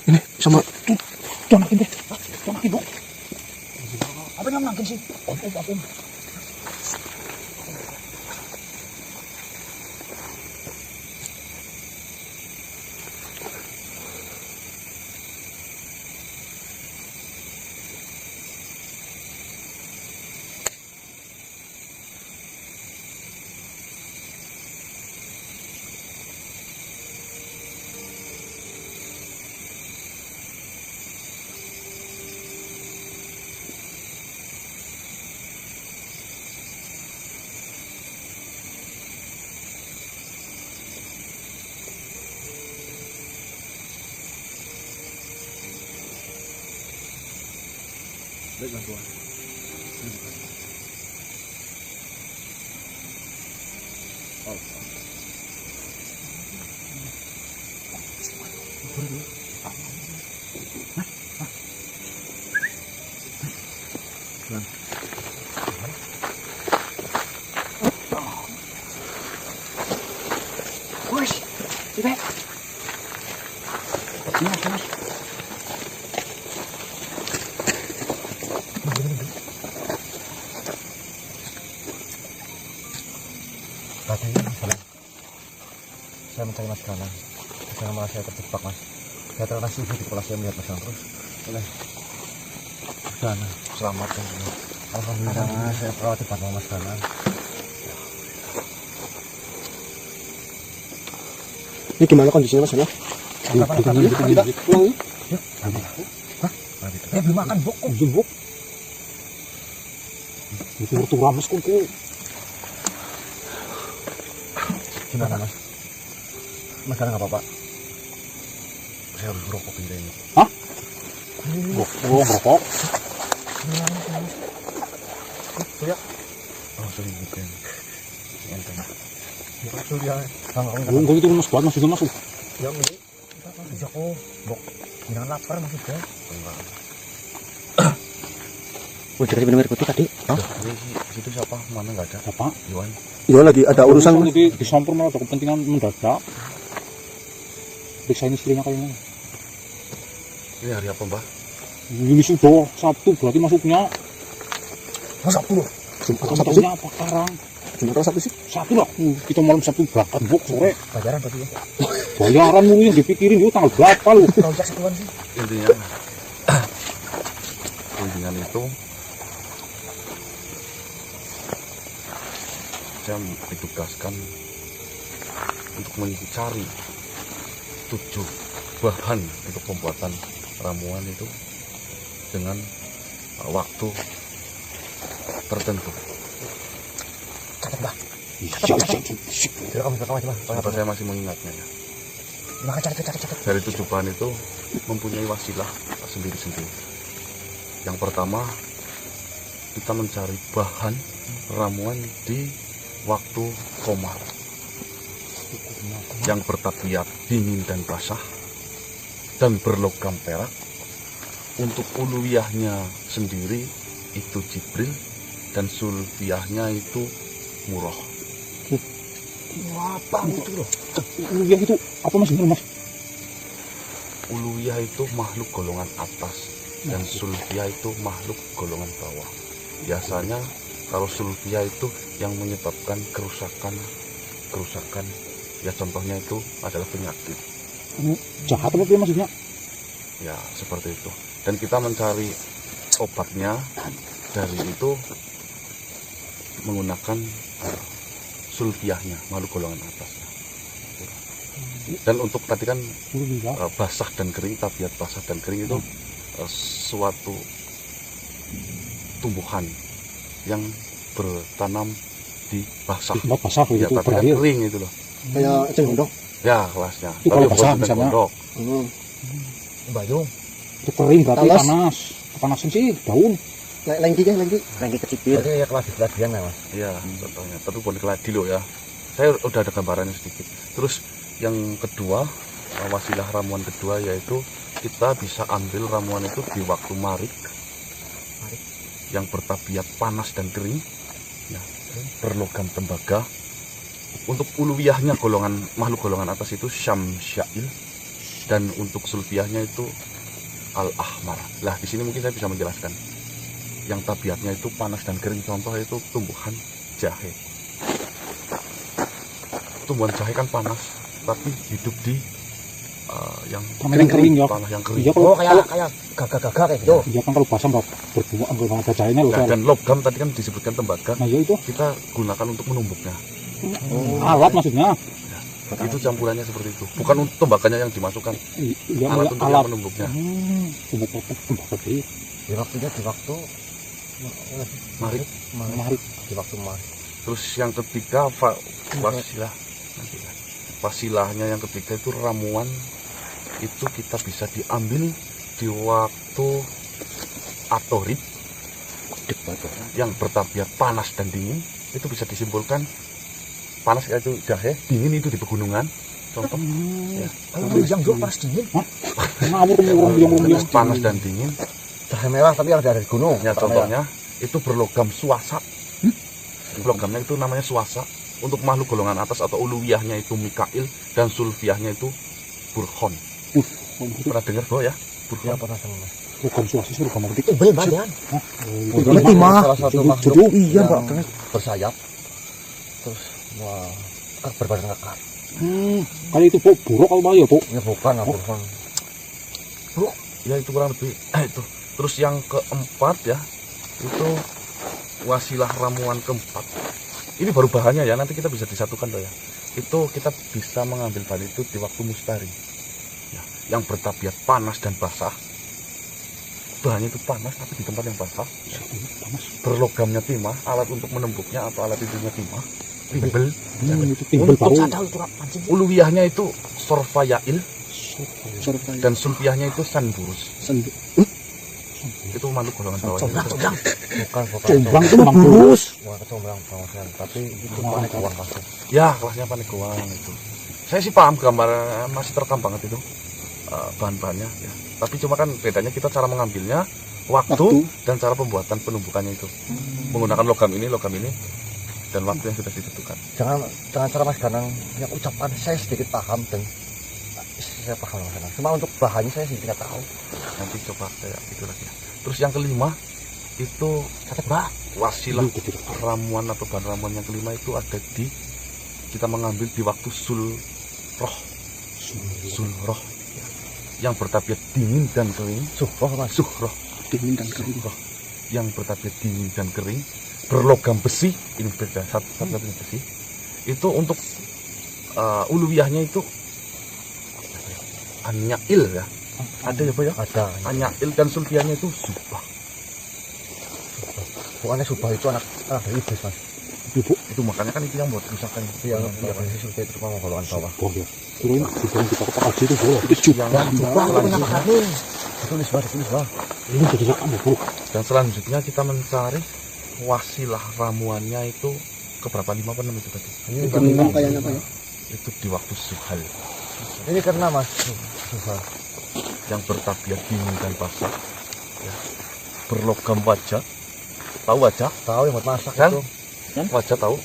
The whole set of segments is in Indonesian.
Ini sama Tuh anak ibu. Apa yang nangkin sih? Om. baik bantuan. Oh. Wes, Ibe. Mas. Katanya masalah saya mencari mas kanan, saya malah saya terjebak mas. Saya terkasih di kepala saya melihat mas terus. Oleh sana selamat kan. Alhamdulillah saya perawat cepat mas kanan. Ini gimana kondisinya mas? Belum makan bok. Itu rames kuku. Gimana mas? Mas sekarang nggak apa-apa? Saya harus merokok ini. Hah? Merokok? Surya. Oh sorry bukan. Enteng. Surya. Enggak itu mas kuat mas juga masuk. Ya ini. Bisa kok. Bok. Jangan lapar maksudnya. Enggak. Wah dari minum air putih tadi. Di situ siapa? Mana nggak ada? Apa? Iwan. Iya lagi ada urusan di sampur malah ada kepentingan mendadak. Periksa ini istrinya kayaknya. Ini hari apa mbak? Ini sudah Sabtu berarti masuknya. Mas Sabtu loh. Sabtunya apa sekarang? Jumat Sabtu sih. Sabtu lah. Kita malam Sabtu berangkat bok sore. Pelajaran berarti ya. Bayaran mulu yang dipikirin itu tanggal berapa lu? Projek sebulan sih. Intinya itu saya ditugaskan untuk mencari 7 bahan untuk pembuatan ramuan itu dengan waktu tertentu. Catat Mbak. Direkam aja Pak. Saya masih mengingatnya ya. Maka catat. Dari 7 bahan itu mempunyai wasilah sendiri-sendiri. Yang pertama kita mencari bahan ramuan di waktu koma yang bertabiat dingin dan basah dan berlogam perak. Untuk uluwiyahnya sendiri itu Jibril dan sulfiyahnya itu Murrah. Apa gitu loh? Uluwiyah itu apa mas? Mas? Uluwiyah itu makhluk golongan atas dan sulfiyah itu makhluk golongan bawah. Biasanya kalau sulfiyah itu yang menyebabkan kerusakan ya contohnya itu adalah penyakit. Jahat apa maksudnya? Ya seperti itu. Dan kita mencari obatnya dari itu menggunakan sulfiyahnya, makhluk golongan atas. Dan untuk tadi kan basah dan kering, tabiat basah dan kering itu suatu tumbuhan yang bertanam di basah. Basah Ya, itu tapi kan berakhir. kering itu loh. Kayak cendong. Ya kelasnya. Itu kalau Tapi basah bukan misalnya. gondok. Bayung. Itu kering berarti Talas. panas. Panasan sih daun. Lengki kecipir. Jadi ya kelas keladian ya mas. Iya contohnya. Tapi bukan keladi loh ya. Saya udah ada gambarannya sedikit. Terus yang kedua, wasilah ramuan kedua yaitu kita bisa ambil ramuan itu di waktu marik yang bertabiat panas dan kering ya, berlogam tembaga. Untuk uluwiyahnya golongan makhluk golongan atas itu syamsyail Dan untuk sulfiahnya itu al-ahmar. Lah di sini mungkin saya bisa menjelaskan. Yang tabiatnya itu panas dan kering, contoh itu tumbuhan jahe. Tumbuhan jahe kan panas, tapi hidup di yang Kering ya. tanah yang kering. Iya Oh, kalau kayak gagak-gagak kayak gitu. iya kan kalau basam berbunga kalau ada cahayanya loh. Nah, dan logam tadi kan disebutkan tembaga, Nah, iya itu kita gunakan untuk menumbuknya. alat maksudnya. Itu campurannya seperti itu. Bukan untuk tembakanya yang dimasukkan, Iya, alat untuk alat. yang menumbuknya. Tembakau sih. Di waktunya di waktu Mari. Mari. di waktu mas. Terus yang ketiga wasilah. Wasilahnya yang ketiga itu ramuan, itu kita bisa diambil di waktu atorit yang bertabiat panas dan dingin. Itu bisa disimpulkan panas itu jahe, dingin itu di pegunungan. Contoh ya. Kalau yang dulu panas dingin. Ngawur yang Panas dan dingin. Jahe merah tapi yang dari gunung. Ya contohnya itu berlogam suasa. Logamnya itu namanya suasa. Untuk makhluk golongan atas atau uluwiyahnya itu Mikail dan sulfiyahnya itu Burhon. Pernah dengar bahwa ya? Ya Burhon. pernah sama. bukan suasi suruh kamu ketik. Tebel badan. Ngerti mah. Salah satu makhluk Jodoh iya, yang Pak. bersayap. Terus wah, berbadan kekar. Kali itu buruk kalau bahaya tuh. Ya bukan, bukan. Ya itu kurang lebih itu. Terus yang keempat ya, itu wasilah ramuan keempat. Ini baru bahannya ya, nanti kita bisa disatukan loh ya. Itu kita bisa mengambil bahan itu di waktu mustari ya, yang bertabiat panas dan basah. Bahannya itu panas tapi di tempat yang basah ya. Berlogamnya timah, alat untuk menembuknya atau alat intinya timah, timbel. Itu timbul Untuk bau. Cadal itu pancing. Uluwiyahnya itu sorfayail Survei. dan sulfiyahnya itu sanburus. Sendu. Itu makhluk golongan bawah. Comblang. Bukan. Comblang itu memang Burus. Bukan comblang kawasan, tapi itu panik uang kasih. Ya, kelasnya panegowang itu. Saya sih paham gambar, masih terekam banget itu bahan-bahannya ya. Tapi cuma kan bedanya kita cara mengambilnya, waktu. Dan cara pembuatan penumbukannya itu. Menggunakan logam ini, dan waktu yang sudah ditentukan. Jangan cara Mas Ganang yang ucapan saya sedikit paham dan saya paham Mas Ganang. Cuma untuk bahannya saya sedikit nggak tahu. Nanti coba kayak itu lagi. Terus yang kelima itu Sakit bah. wasilah ramuan atau bahan ramuan yang kelima itu ada di kita mengambil di waktu sulroh ya. Yang bertabiat dingin dan kering. Suhroh Mas. Suhroh Dingin dan kering. yang bertabiat dingin dan kering, berlogam besi, ini beda satu-satunya besi. Itu untuk uluwiyahnya itu anyail ya. Ada ya Pak ya? Ada. Anyail dan sulfiyahnya itu subah. Bukannya subah itu anak dari iblis Mas. Itu makanya kan itu yang buat kerusakan. Iya, yang survei itu cuma golongan bawah. Oh ya. Turun kita kotak aja itu boleh. Itu juga. Ditulis bah. Ini jadi kamu bro. Dan selanjutnya kita mencari wasilah ramuannya itu keberapa 5 apa 6 itu tadi. Ini Kelima kayaknya Pak ya. Itu di waktu suhal ini karena Mas Suhal. yang bertabiat dingin dan basah. Ya. Berlogam wajah. Tahu wajah? Tahu yang buat masak Kan? itu. Wajah tahu?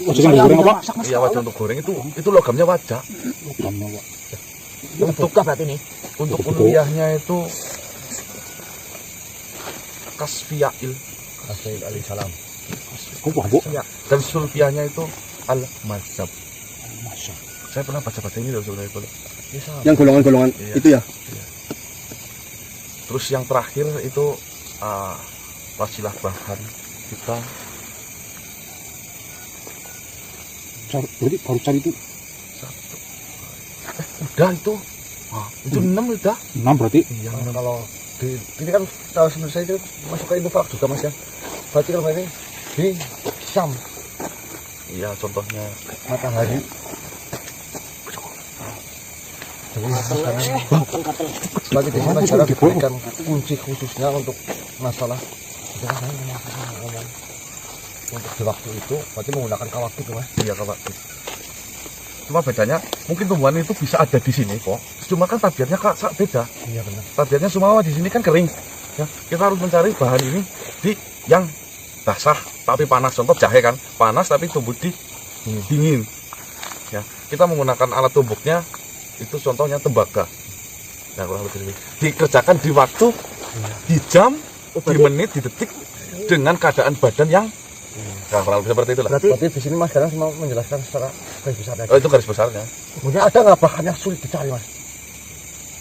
Wajah yang digoreng apa? Iya wajah untuk goreng itu logamnya wajah. Logamnya Pak. Untuk berarti ini. untuk uluwiyahnya itu kasfiyail Kasih alaihissalam. Oh wah bu. dan sulfiyahnya itu al-mazhab. Masya. Saya pernah baca-baca ini loh sebenarnya kalau. Yang golongan-golongan Iya. itu ya. Terus yang terakhir itu wasilah bahan kita Berarti baru cari itu satu. Udah itu. Itu 6 udah. 6 berarti. Iya. Kalau di ini kan tahu sebenarnya saya itu masuk ke infak juga Mas ya. Berarti kalau ini di Syam Iya contohnya matahari. Jadi sebagai desa negara diberikan kunci khususnya untuk masalah untuk di waktu itu berarti menggunakan kawakib Mas. iya Pak. Cuma bedanya mungkin tumbuhan itu bisa ada di sini kok. Cuma kan tabiatnya beda. Iya benar. Tabiatnya semua di sini kan kering. Ya, kita harus mencari bahan ini di yang basah tapi panas. Contoh jahe kan panas tapi tumbuh di dingin. Ya, kita menggunakan alat tumbuknya itu contohnya tembaga. Nah, kurang lebih dikerjakan di waktu, di jam, di menit, di detik, dengan keadaan badan yang kurang lebih seperti itulah. Berarti di sini Mas Danang mau menjelaskan secara garis besarnya. Oh, itu garis besarnya. Kemudian ada nggak bahan yang sulit dicari, Mas?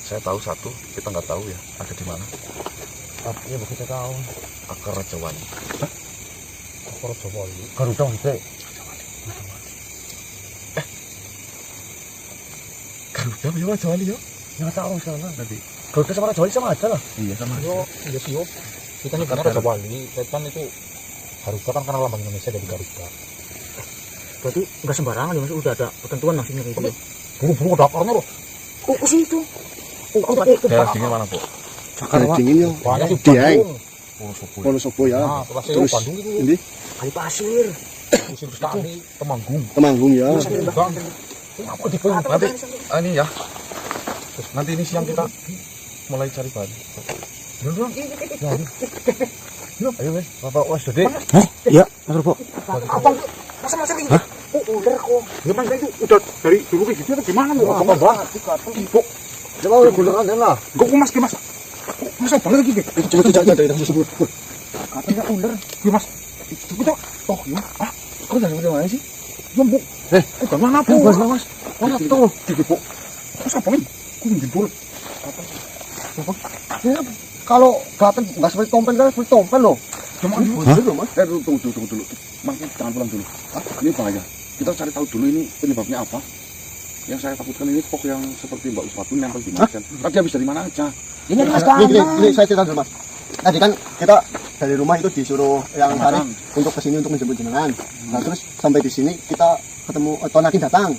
Saya tahu satu, kita nggak tahu ya ada di mana. Iya, kita tahu. Akar Raja Wali. Akar Raja Wali. Garuda Wite. Garuda ya Raja Wali ya? Nggak tahu sana. Nanti. Garuda sama Raja Wali sama aja lah. Iya sama. Iya sih, yo. Kita nih karena Raja Wali, kan itu Garuda kan karena lambang Indonesia dari Garuda. Berarti nggak sembarangan ya, Mas, udah ada ketentuan maksudnya kayak gitu. Buru-buru ada akarnya loh. Oh, sih itu. Daerah dingin mana, Bu? Cakar dingin yo. Banyak sih Dieng. Bandung. Wonosobo ya. Nah, setelah saya Terus Bandung itu ini Kali pasir. usir sekali Temanggung. Temanggung ya. Apa di Bandung? Nanti ini ya. Nanti ini siang kita mulai cari bahan. Ayo, Mas. Bapak Was Dede. Iya, Mas Robo. Abang, masa ini? Oh, udah kok. Ya Mas, itu udah dari dulu kayak gitu atau gimana lu? Apa banget? Ibu, Coba udah gunakan dan lah. kok Mas ki Mas? Mas apa lagi ki? Coba dari tersebut. Katanya ular. Ki Mas. Itu tuh. Oh, ya. Ah, kok dari mana sih? Ya, Bu. Bukan mana, Bu? Mas. Mana tuh? Tiga, Bu. Mas apa ini? Kok ngibul? Ya, kalau datang nggak seperti tompel kan seperti tompel loh. Cuma Hah? Mas. Tunggu dulu. Mas, jangan pulang dulu. Ini bahaya. Kita cari tahu dulu ini penyebabnya apa. Yang saya takutkan ini kok yang seperti Mbak Uswatu nempel di mana kan? Kan dia bisa di mana aja. Ini Mas Ini saya cerita dulu, Mas. Tadi kan kita dari rumah itu disuruh yang hari untuk kesini untuk menjemput jenengan. Nah, terus sampai di sini kita ketemu Tonaki datang.